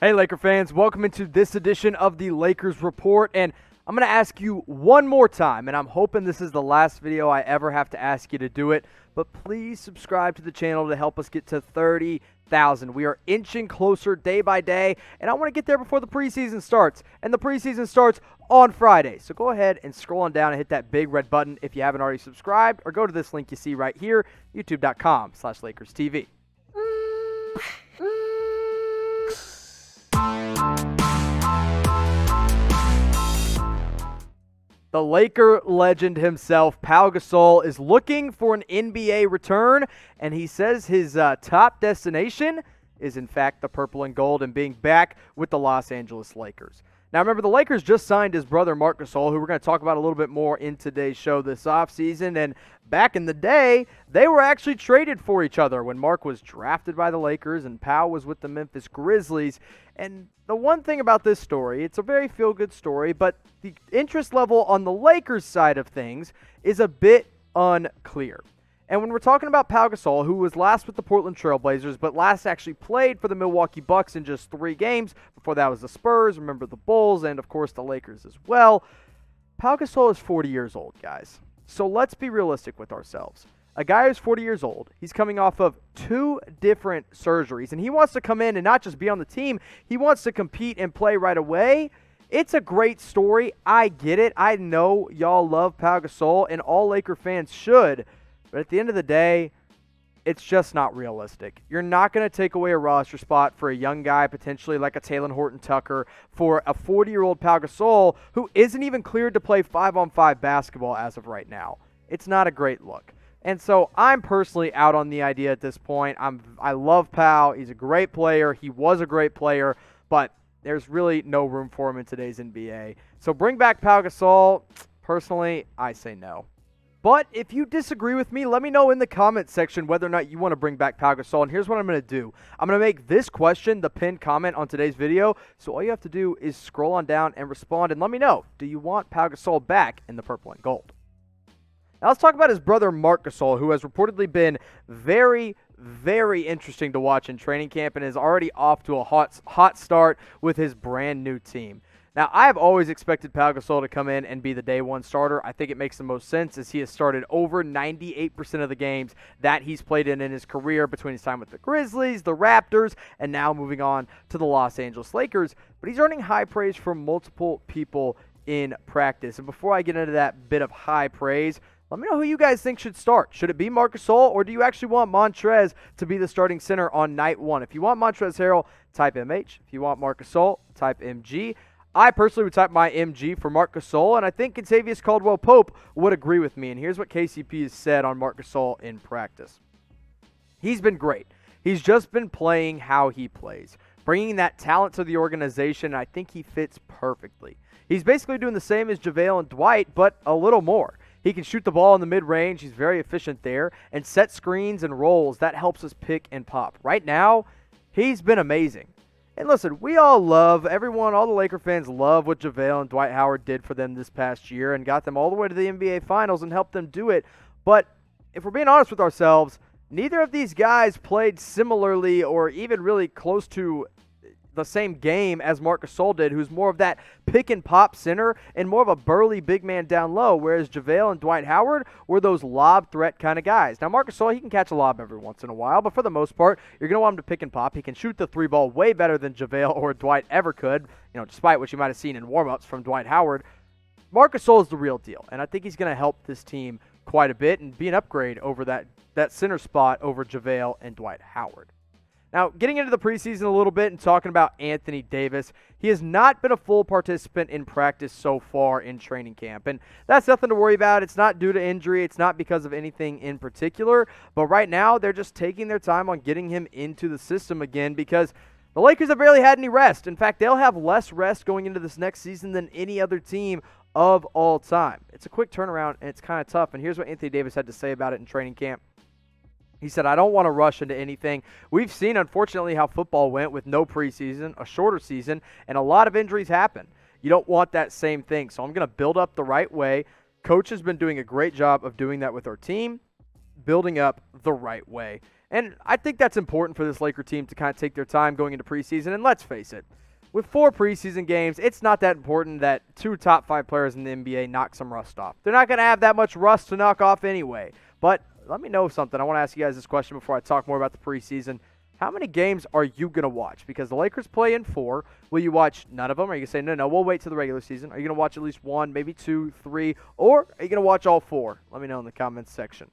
Hey, Laker fans, welcome into this edition of the Lakers Report, and I'm going to ask you one more time, and I'm hoping this is the last video I ever have to ask you to do it, but please subscribe to the channel to help us get to 30,000. We are inching closer day by day, and I want to get there before the preseason starts, and the preseason starts on Friday. So go ahead and scroll on down and hit that big red button if you haven't already subscribed, or go to this link you see right here, youtube.com/LakersTV. The Laker legend himself, Pau Gasol, is looking for an NBA return, and he says his top destination is, in fact, the purple and gold and being back with the Los Angeles Lakers. Now, remember, the Lakers just signed his brother, Marc Gasol, who we're going to talk about a little bit more in today's show this offseason. And back in the day, they were actually traded for each other when Marc was drafted by the Lakers and Pau was with the Memphis Grizzlies. And the one thing about this story, it's a very feel-good story, but the interest level on the Lakers side of things is a bit unclear. And when we're talking about Pau Gasol, who was last with the Portland Trail Blazers, but last actually played for the Milwaukee Bucks in just 3 games. Before that was the Spurs, remember the Bulls, and of course the Lakers as well. Pau Gasol is 40 years old, guys. So let's be realistic with ourselves. A guy who's 40 years old, he's coming off of 2 different surgeries, and he wants to come in and not just be on the team, he wants to compete and play right away. It's a great story. I get it. I know y'all love Pau Gasol, and all Laker fans should. But at the end of the day, it's just not realistic. You're not going to take away a roster spot for a young guy, potentially like a Talen Horton-Tucker, for a 40-year-old Pau Gasol who isn't even cleared to play 5-on-5 basketball as of right now. It's not a great look. And so I'm personally out on the idea at this point. I love Pau. He's a great player. He was a great player, but there's really no room for him in today's NBA. So bring back Pau Gasol. Personally, I say no. But if you disagree with me, let me know in the comments section whether or not you want to bring back Pau Gasol. And here's what I'm going to do. I'm going to make this question the pinned comment on today's video. So all you have to do is scroll on down and respond and let me know. Do you want Pau Gasol back in the purple and gold? Now let's talk about his brother Marc Gasol, who has reportedly been very, very interesting to watch in training camp and is already off to a hot start with his brand new team. Now, I have always expected Pau Gasol to come in and be the day one starter. I think it makes the most sense as he has started over 98% of the games that he's played in his career between his time with the Grizzlies, the Raptors, and now moving on to the Los Angeles Lakers. But he's earning high praise from multiple people in practice. And before I get into that bit of high praise, let me know who you guys think should start. Should it be Marc Gasol, or do you actually want Montrez to be the starting center on night 1? If you want Montrezl Harrell, type MH. If you want Marc Gasol, type MG. I personally would type my MG for Marc Gasol, and I think Kentavious Caldwell-Pope would agree with me. And here's what KCP has said on Marc Gasol in practice. He's been great. He's just been playing how he plays, bringing that talent to the organization, and I think he fits perfectly. He's basically doing the same as JaVale and Dwight, but a little more. He can shoot the ball in the mid-range. He's very efficient there, and set screens and rolls. That helps us pick and pop. Right now, he's been amazing. And listen, we all love, all the Laker fans love what JaVale and Dwight Howard did for them this past year and got them all the way to the NBA Finals and helped them do it. But if we're being honest with ourselves, neither of these guys played similarly or even really close to the same game as Marc Gasol did, who's more of that pick-and-pop center and more of a burly big man down low, whereas JaVale and Dwight Howard were those lob threat kind of guys. Now, Marc Gasol, he can catch a lob every once in a while, but for the most part, you're going to want him to pick and pop. He can shoot the 3-ball way better than JaVale or Dwight ever could, despite what you might have seen in warm-ups from Dwight Howard. Marc Gasol is the real deal, and I think he's going to help this team quite a bit and be an upgrade over that center spot over JaVale and Dwight Howard. Now, getting into the preseason a little bit and talking about Anthony Davis, he has not been a full participant in practice so far in training camp, and that's nothing to worry about. It's not due to injury. It's not because of anything in particular, but right now they're just taking their time on getting him into the system again because the Lakers have barely had any rest. In fact, they'll have less rest going into this next season than any other team of all time. It's a quick turnaround, and it's kind of tough, and here's what Anthony Davis had to say about it in training camp. He said, I don't want to rush into anything. We've seen, unfortunately, how football went with no preseason, a shorter season, and a lot of injuries happen. You don't want that same thing, so I'm going to build up the right way. Coach has been doing a great job of doing that with our team, building up the right way. And I think that's important for this Laker team to kind of take their time going into preseason. And let's face it, with 4 preseason games, it's not that important that 2 top 5 players in the NBA knock some rust off. They're not going to have that much rust to knock off anyway. But let me know something. I want to ask you guys this question before I talk more about the preseason. How many games are you going to watch? Because the Lakers play in 4. Will you watch none of them? Or are you going to say, no, we'll wait till the regular season? Are you going to watch at least 1, maybe 2, 3? Or are you going to watch all 4? Let me know in the comments section.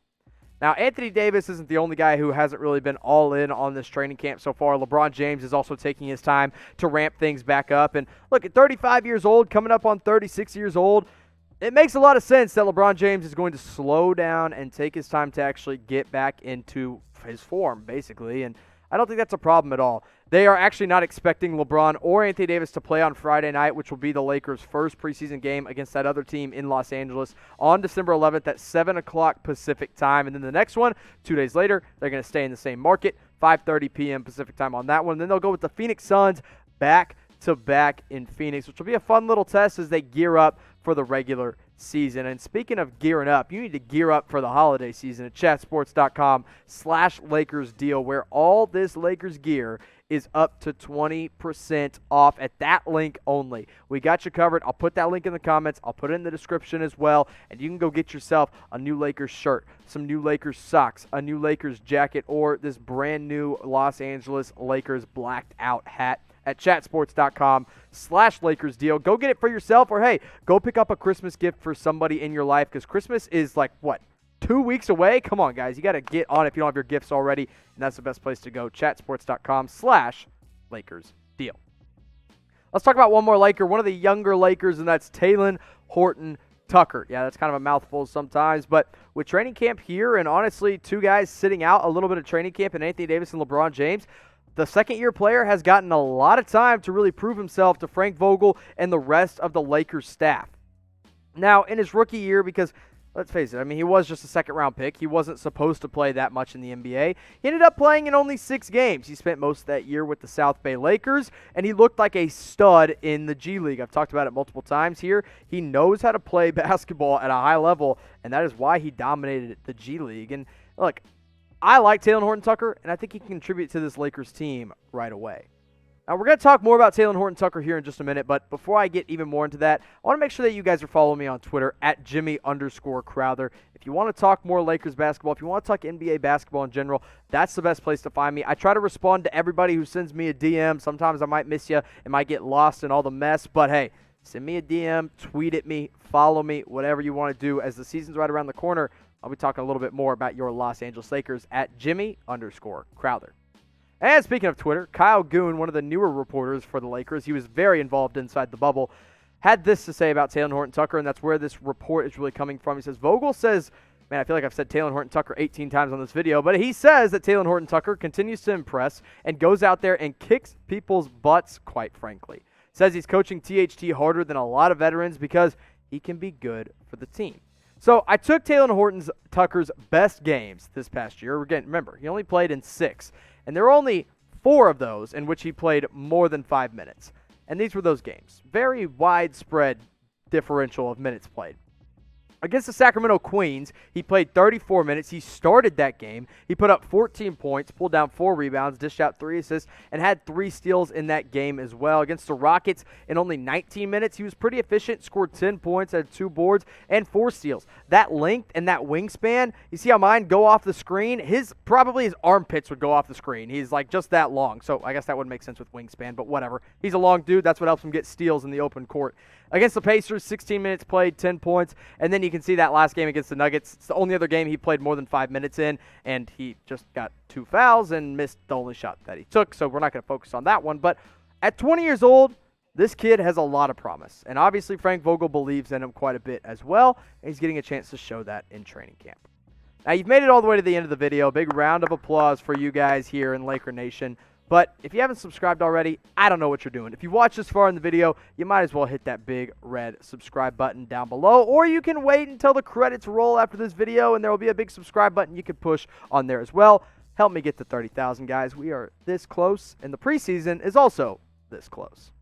Now, Anthony Davis isn't the only guy who hasn't really been all in on this training camp so far. LeBron James is also taking his time to ramp things back up. And look, at 35 years old, coming up on 36 years old, it makes a lot of sense that LeBron James is going to slow down and take his time to actually get back into his form, basically. And I don't think that's a problem at all. They are actually not expecting LeBron or Anthony Davis to play on Friday night, which will be the Lakers' first preseason game against that other team in Los Angeles on December 11th at 7 o'clock Pacific time. And then the next one, 2 days later, they're going to stay in the same market, 5:30 p.m. Pacific time on that one. And then they'll go with the Phoenix Suns back-to-back in Phoenix, which will be a fun little test as they gear up for the regular season. And speaking of gearing up, you need to gear up for the holiday season at chatsports.com/Lakers deal, where all this Lakers gear is up to 20% off at that link only. We got you covered. I'll put that link in the comments. I'll put it in the description as well. And you can go get yourself a new Lakers shirt, some new Lakers socks, a new Lakers jacket, or this brand new Los Angeles Lakers blacked out hat at chatsports.com/Lakers deal. Go get it for yourself, or hey, go pick up a Christmas gift for somebody in your life, because Christmas is like, what, 2 weeks away? Come on, guys. You got to get on it if you don't have your gifts already, and that's the best place to go, chatsports.com/Lakers deal. Let's talk about one more Laker, one of the younger Lakers, and that's Talen Horton-Tucker. Yeah, that's kind of a mouthful sometimes, but with training camp here and honestly 2 guys sitting out a little bit of training camp in Anthony Davis and LeBron James, the second-year player has gotten a lot of time to really prove himself to Frank Vogel and the rest of the Lakers staff. Now, in his rookie year, because let's face it, I mean, he was just a second-round pick. He wasn't supposed to play that much in the NBA. He ended up playing in only 6 games. He spent most of that year with the South Bay Lakers, and he looked like a stud in the G League. I've talked about it multiple times here. He knows how to play basketball at a high level, and that is why he dominated the G League. And look, I like Talen Horton-Tucker, and I think he can contribute to this Lakers team right away. Now, we're going to talk more about Talen Horton-Tucker here in just a minute, but before I get even more into that, I want to make sure that you guys are following me on Twitter at Jimmy_Crowther. If you want to talk more Lakers basketball, if you want to talk NBA basketball in general, that's the best place to find me. I try to respond to everybody who sends me a DM. Sometimes I might miss you and might get lost in all the mess, but hey, send me a DM, tweet at me, follow me, whatever you want to do. As the season's right around the corner, I'll be talking a little bit more about your Los Angeles Lakers at Jimmy_Crowther. And speaking of Twitter, Kyle Goon, one of the newer reporters for the Lakers, he was very involved inside the bubble, had this to say about Talen Horton-Tucker, and that's where this report is really coming from. He says, Vogel says, man, I feel like I've said Talen Horton-Tucker 18 times on this video, but he says that Talen Horton-Tucker continues to impress and goes out there and kicks people's butts, quite frankly. Says he's coaching THT harder than a lot of veterans because he can be good for the team. So I took Talen Horton-Tucker's best games this past year. Again, remember, he only played in 6. And there were only 4 of those in which he played more than 5 minutes. And these were those games. Very widespread differential of minutes played. Against the Sacramento Queens, he played 34 minutes. He started that game. He put up 14 points, pulled down 4 rebounds, dished out 3 assists, and had 3 steals in that game as well. Against the Rockets, in only 19 minutes, he was pretty efficient, scored 10 points, had 2 boards, and 4 steals. That length and that wingspan, you see how mine go off the screen? Probably his armpits would go off the screen. He's like just that long. So I guess that wouldn't make sense with wingspan, but whatever. He's a long dude. That's what helps him get steals in the open court. Against the Pacers, 16 minutes played, 10 points, and then you can see that last game against the Nuggets. It's the only other game he played more than 5 minutes in, and he just got 2 fouls and missed the only shot that he took, so we're not going to focus on that one. But at 20 years old, this kid has a lot of promise, and obviously Frank Vogel believes in him quite a bit as well, and he's getting a chance to show that in training camp. Now, you've made it all the way to the end of the video. Big round of applause for you guys here in Laker Nation. But if you haven't subscribed already, I don't know what you're doing. If you watched this far in the video, you might as well hit that big red subscribe button down below, or you can wait until the credits roll after this video, and there will be a big subscribe button you can push on there as well. Help me get to 30,000, guys. We are this close, and the preseason is also this close.